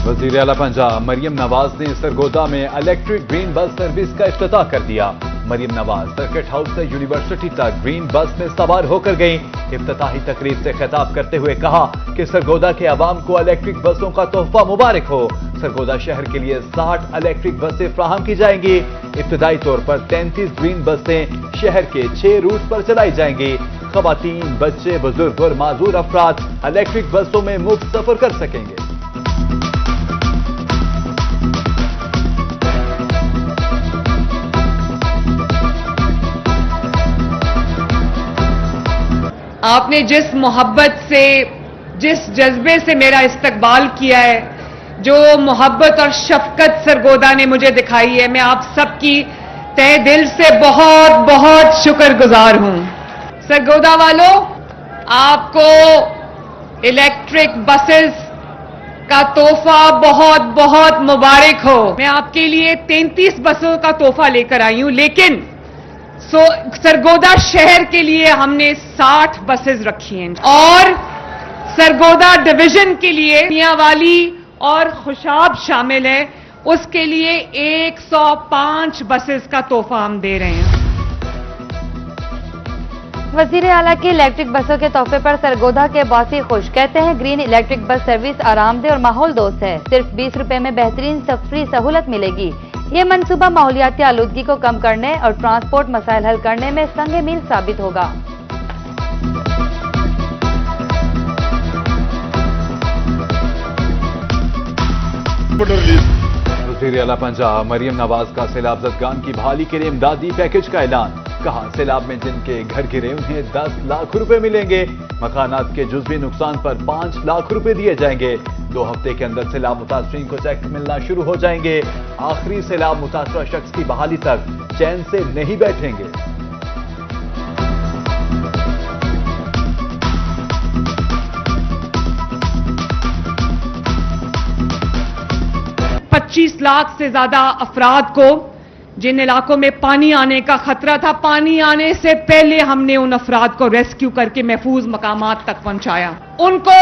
वजीर आला पंजाब मरियम नवाज ने सरगोदा में इलेक्ट्रिक ग्रीन बस सर्विस का इफ्तिताह कर दिया। मरियम नवाज सर्किट हाउस से यूनिवर्सिटी तक ग्रीन बस में सवार होकर गईं। इफ्तिताही तकरीब से खिताब करते हुए कहा कि सरगोदा के अवाम को इलेक्ट्रिक बसों का तोहफा मुबारक हो। सरगोदा शहर के लिए 60 इलेक्ट्रिक बसें फ्राहम की जाएंगी। इब्तदाई तौर पर 33 ग्रीन बसें शहर के 6 रूट पर चलाई जाएंगी। खवातीन, बच्चे, बुजुर्ग और माजूर अफराद इलेक्ट्रिक बसों में मुफ्त सफर कर सकेंगे। आपने जिस मोहब्बत से, जिस जज्बे से मेरा इस्तकबाल किया है, जो मोहब्बत और शफकत सरगोदा ने मुझे दिखाई है, मैं आप सबकी तहे दिल से बहुत बहुत शुक्रगुजार हूं। सरगोदा वालों, आपको इलेक्ट्रिक बसेस का तोहफा बहुत बहुत मुबारक हो। मैं आपके लिए 33 बसों का तोहफा लेकर आई हूं, लेकिन सरगोदा शहर के लिए हमने 60 बसेस रखी हैं और सरगोदा डिवीजन के लिए मियांवाली और खुशाब शामिल है, उसके लिए 105 बसेस का तोहफा हम दे रहे हैं। वजीर आला की इलेक्ट्रिक बसों के तोहफे पर सरगोदा के बासी खुश। कहते हैं ग्रीन इलेक्ट्रिक बस सर्विस आरामदेह और माहौल दोस्त है। सिर्फ 20 रुपए में बेहतरीन सफरी सहूलत मिलेगी। ये मंसूबा माहौलियाती आलूदगी को कम करने और ट्रांसपोर्ट मसाइल हल करने में संग मील साबित होगा। वज़ीर आला पंजाब मरियम नवाज का सैलाब ज़दगान की बहाली के लिए इमदादी पैकेज का ऐलान। कहा सैलाब में जिनके घर गिरे उन्हें 10 लाख रुपए मिलेंगे। मकानात के जुज़वी नुकसान पर 5 लाख रुपए दिए जाएंगे। 2 हफ्ते के अंदर सैलाब मुतासरीन को चेक मिलना शुरू हो जाएंगे। आखिरी सैलाब मुतासरा शख्स की बहाली तक चैन से नहीं बैठेंगे। $25 लाख से ज्यादा अफराद को जिन इलाकों में पानी आने का खतरा था, पानी आने से पहले हमने उन अफराद को रेस्क्यू करके महफूज मकामात तक पहुंचाया। उनको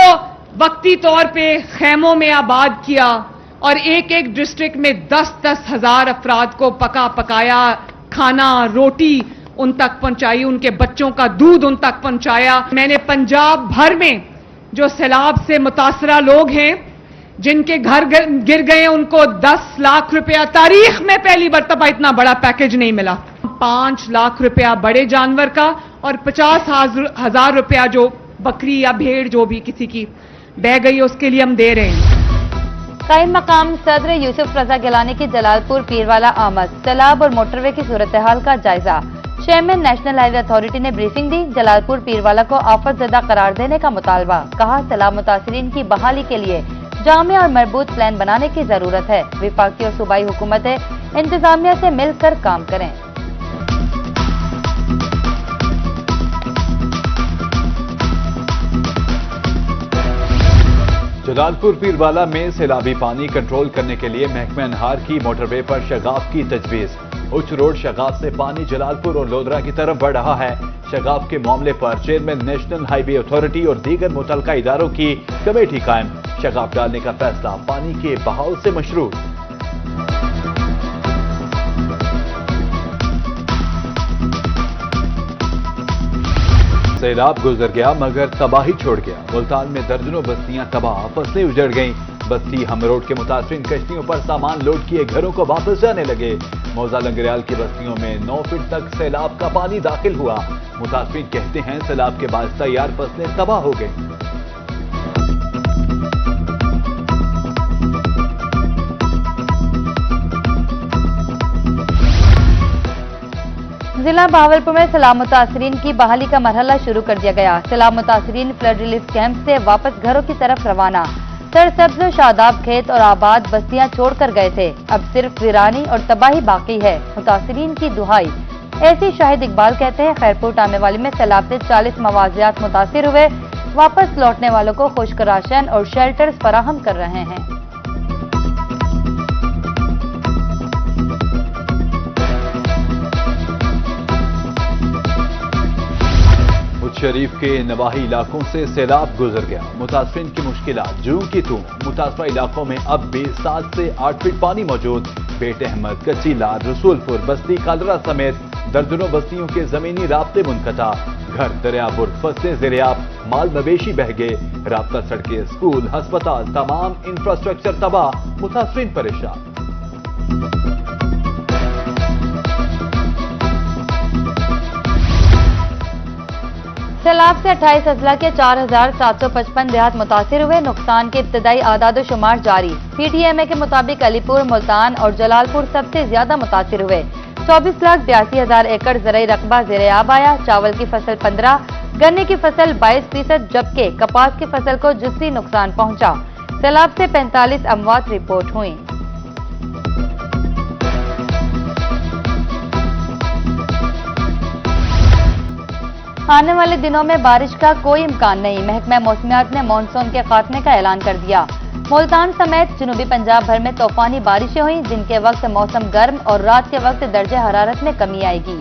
वक्ती तौर पे खैमों में आबाद किया और एक एक डिस्ट्रिक्ट में 10-10 हजार अफराद को पका पकाया खाना, रोटी उन तक पहुंचाई, उनके बच्चों का दूध उन तक पहुंचाया। मैंने पंजाब भर में जो सैलाब से मुतासरा लोग हैं, जिनके घर गिर गए, उनको 10 लाख रुपया, तारीख में पहली मर्तबा इतना बड़ा पैकेज नहीं मिला। 5 लाख रुपया बड़े जानवर का और 50,000 रुपया जो बकरी या भेड़ जो भी किसी की बह गई उसके लिए हम दे रहे हैं। कायम मकाम सदर यूसुफ रजा गिलानी की जलालपुर पीरवाला आमद। सैलाब और मोटरवे की सूरत हाल का जायजा। चेयरमैन नेशनल हाईवे अथॉरिटी ने ब्रीफिंग दी। जलालपुर पीरवाला को आफत ज़दा करार देने का मुतालबा। कहा सैलाब मुतासरीन की बहाली के लिए जामे और मजबूत प्लान बनाने की जरूरत है। विफाकी और सूबाई हुकूमतें इंतजामिया से मिलकर काम करें। जलालपुर पीरवाला में सैलाबी पानी कंट्रोल करने के लिए महकमे अनहार की मोटरवे पर शगाफ की तजवीज़। उच्च रोड शगाफ से पानी जलालपुर और लोधरा की तरफ बढ़ रहा है। शगाफ के मामले पर चेयरमैन नेशनल हाईवे अथॉरिटी और दीगर मुतलका इदारों की कमेटी कायम। शगाफ डालने का फैसला पानी के बहाव से मशरूत। सैलाब गुजर गया मगर तबाही छोड़ गया। मुल्तान में दर्जनों बस्तियां तबाह, फसलें उजड़ गईं। बस्ती हम रोड के मुतासरीन कश्तियों पर सामान लोड किए घरों को वापस जाने लगे। मौजा लंगरियाल की बस्तियों में 9 फीट तक सैलाब का पानी दाखिल हुआ। मुतासरीन कहते हैं सैलाब के बाद तैयार फसलें तबाह हो गईं। जिला भावलपुर में सैलाब मुतासरीन की बहाली का मरहला शुरू कर दिया गया। सैलाब मुतासरीन फ्लड रिलीफ कैंप से वापस घरों की तरफ रवाना। सरसब्ज शादाब खेत और आबाद बस्तियां छोड़कर गए थे। अब सिर्फ वीरानी और तबाही बाकी है। मुतासरीन की दुहाई। ऐसी शाहिद इकबाल कहते हैं खैरपुर टामेवाली में सैलाब से 40 मवाजियात मुतासिर हुए। वापस लौटने वालों को खुश्क राशन और शेल्टर्स फराहम कर रहे हैं। शरीफ के नवाही इलाकों से सैलाब गुजर गया। मुतासरीन की मुश्किलात जूं की तूं। मुतासरा इलाकों में अब भी 7 से 8 फीट पानी मौजूद। बेट अहमद, कच्चीला, रसूलपुर, बस्ती कालरा समेत दर्जनों बस्तियों के जमीनी राब्ते मुनक़ता। घर दरियाबुर्द, फसलें ज़ेर-ए-आब, माल मवेशी बह गए। राब्ता सड़कें, स्कूल, हस्पताल, तमाम इंफ्रास्ट्रक्चर तबाह। मुतासरीन परेशान। सैलाब से 28 अजला के 4,755 देहात मुतासिर हुए। नुकसान के इब्तदाई आदाद शुमार जारी। PTMA के मुताबिक अलीपुर, मुल्तान और जलालपुर सबसे ज्यादा मुतासिर हुए। 24,82,000 एकड़ ज़राई रकबा ज़ेर-ए-आब आया। चावल की फसल 15, गन्ने की फसल 22%, जबकि कपास की फसल को जुज़वी नुकसान पहुंचा। सैलाब से 45 अमवात रिपोर्ट हुई। आने वाले दिनों में बारिश का कोई इम्कान नहीं। महकमा मौसमियात ने मानसून के खात्मे का ऐलान कर दिया। मुल्तान समेत जनूबी पंजाब भर में तूफानी बारिशें हुई। दिन के वक्त मौसम गर्म और रात के वक्त दर्जे हरारत में कमी आएगी।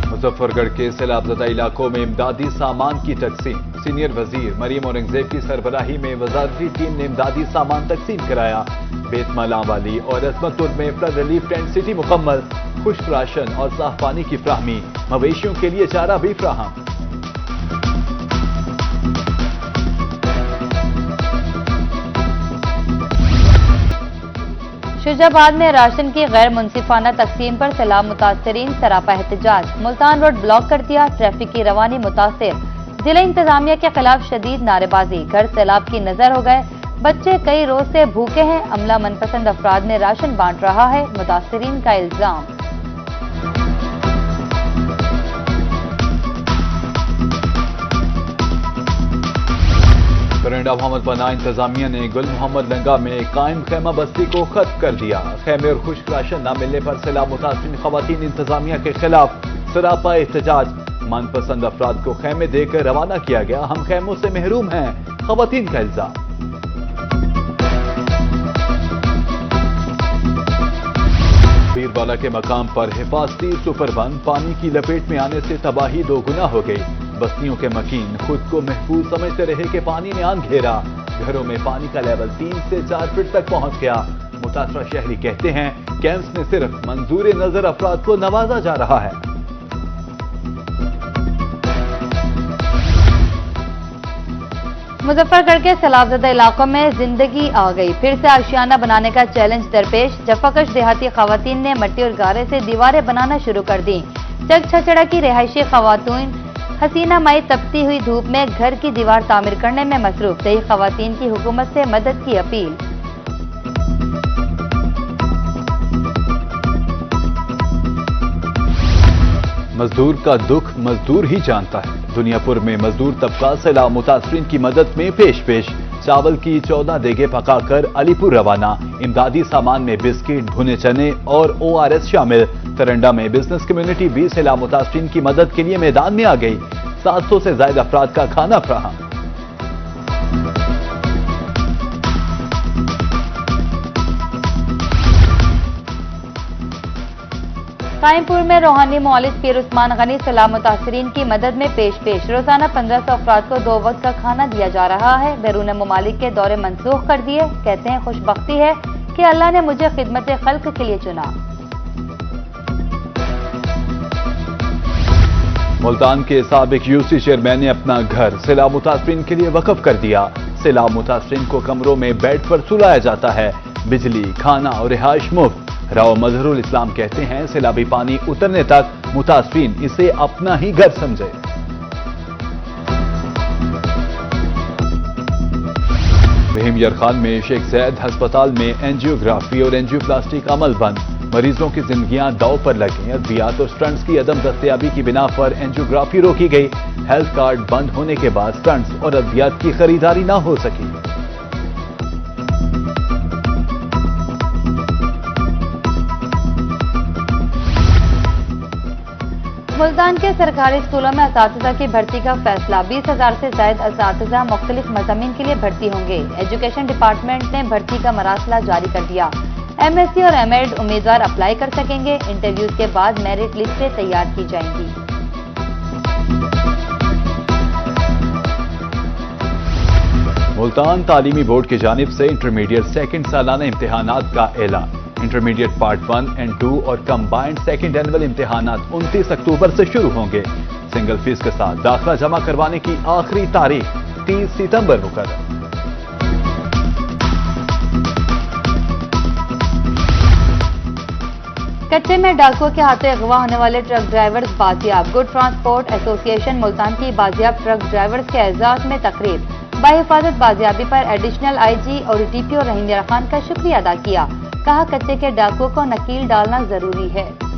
मुजफ्फरगढ़ के सैलाबज़दा इलाकों में इमदादी सामान की तकसीम। सीनियर वजीर मरियम औरंगजेब की सरबराही में वजारती टीम ने इमदादी सामान तकसीम कराया। बेतमाला वाली और अजमतपुर में फ्लड रिलीफ टेंट सिटी मुकम्मल। खुश्क राशन और साफ पानी की फ्राहमी। मवेशियों के लिए चारा भी फ्राहम। शुजाबाद में राशन की गैर मुनसिफाना तकसीम पर सैलाब मुतासरीन सरापा एहतजाज। मुल्तान रोड ब्लॉक कर दिया। ट्रैफिक की रवानी मुतासिर। जिला इंतजामिया के खिलाफ शदीद नारेबाजी। घर सैलाब की नजर हो गए। बच्चे कई रोज से भूखे हैं। अमला मनपसंद अफराद में राशन बांट रहा है, मुतासरीन का इल्जाम। परिंदा मोहम्मद पनाह इंतजामिया ने गुल मोहम्मद लंगा में कायम खैमा बस्ती को खत्म कर दिया। खैमे और खुश्क राशन न मिलने पर सैलाब मुतासरीन खवातीन इंतजामिया के खिलाफ सरापा एहतजाज। मनपसंद अफराद को खैमे देकर रवाना किया गया। हम खैमों से महरूम हैं, खवातीन का इल्जाम। पीरवाला के मकाम पर हिफाजती सुपरबंद पानी की लपेट में आने से तबाही दोगुना हो गई। बस्तियों के मकीन खुद को महफूज समझते रहे कि पानी ने आन घेरा। घरों में पानी का लेवल 3 से 4 फीट तक पहुंच गया। मुतासरा शहरी कहते हैं कैंप्स में सिर्फ मंजूर नजर अफराद को नवाजा जा रहा है। मुजफ्फरगढ़ के सैलाबज़दा इलाकों में जिंदगी आ गई। फिर से आशियाना बनाने का चैलेंज दरपेश। जफाकश देहाती खवातीन ने मट्टी और गारे से दीवारें बनाना शुरू कर दी। चक छचड़ा की रिहायशी खवातीन हसीना माई तपती हुई धूप में घर की दीवार तामीर करने में मसरूफ। सही खवातीन की हुकूमत से मदद की अपील। मजदूर का दुख मजदूर ही जानता है। दुनियापुर में मजदूर तबका सैलाब मुतासरीन की मदद में पेश। चावल की 14 देगे पकाकर अलीपुर रवाना। इमदादी सामान में बिस्किट, भुने चने और ORS शामिल। तरंडा में बिजनेस कम्युनिटी भी सैलाब मुतासरीन की मदद के लिए मैदान में आ गई। 700 से ज्यादा अफराद का खाना फ्राहम। कायमपुर में रूहानी मौलिद पीर उस्मान गनी सैलाब मुतासरीन की मदद में पेश। रोजाना 1500 अफराद को 2 वक्त का खाना दिया जा रहा है। बैरून ममालिक के दौरे मनसूख कर दिए। कहते हैं खुशबख्ती है कि अल्लाह ने मुझे खिदमत खल्क के लिए चुना। मुल्तान के साबिक UC चेयरमैन ने अपना घर सैलाब मुतासरीन के लिए वक्फ कर दिया। सैलाब मुतासरीन को कमरों में बेड पर सुलाया जाता है। बिजली, खाना और रिहाइश मुफ्त। राव मजहरुल इस्लाम कहते हैं सैलाबी पानी उतरने तक मुतासरीन इसे अपना ही घर समझे। बहीम यरखान में शेख जैद अस्पताल में एंजियोग्राफी और एंजियोप्लास्टी का अमल बंद। मरीजों की जिंदगियां दांव पर लगी। अद्वियात और स्टंट्स की अदम दस्तयाबी की बिना पर एंजियोग्राफी रोकी गई। हेल्थ कार्ड बंद होने के बाद स्टंट्स और अद्वियात की खरीदारी न हो सकी। मुल्तान के सरकारी स्कूलों में असातिज़ा की भर्ती का फैसला। 20,000 से ज्यादा असातिज़ा मुख्तलिफ मज़ामीन के लिए भर्ती होंगे। एजुकेशन डिपार्टमेंट ने भर्ती का मरासला जारी कर दिया। MSc और MEd उम्मीदवार अप्लाई कर सकेंगे। इंटरव्यूज के बाद मेरिट लिस्टें तैयार की जाएंगी। मुल्तान तालीमी बोर्ड की जानिब से इंटरमीडिएट सेकंड सालाना इम्तिहानात का ऐलान। इंटरमीडिएट पार्ट 1 एंड 2 और कंबाइंड सेकंड एनुअल इम्तिहानात 29 अक्टूबर से शुरू होंगे। सिंगल फीस के साथ दाखिला जमा करवाने की आखिरी तारीख 30 सितंबर मुकर्रर। कच्चे में डाकुओं के हाथों अगवा होने वाले ट्रक ड्राइवर्स बाजियाब। गुड ट्रांसपोर्ट एसोसिएशन मुल्तान की बाजियाब ट्रक ड्राइवर्स के एजाज में तकरीब। बाहिफाजत बाजियाबी पर एडिशनल IG और DPO रहीम खान का शुक्रिया अदा किया। कहा, कच्चे के डाकुओं को नकील डालना जरूरी है।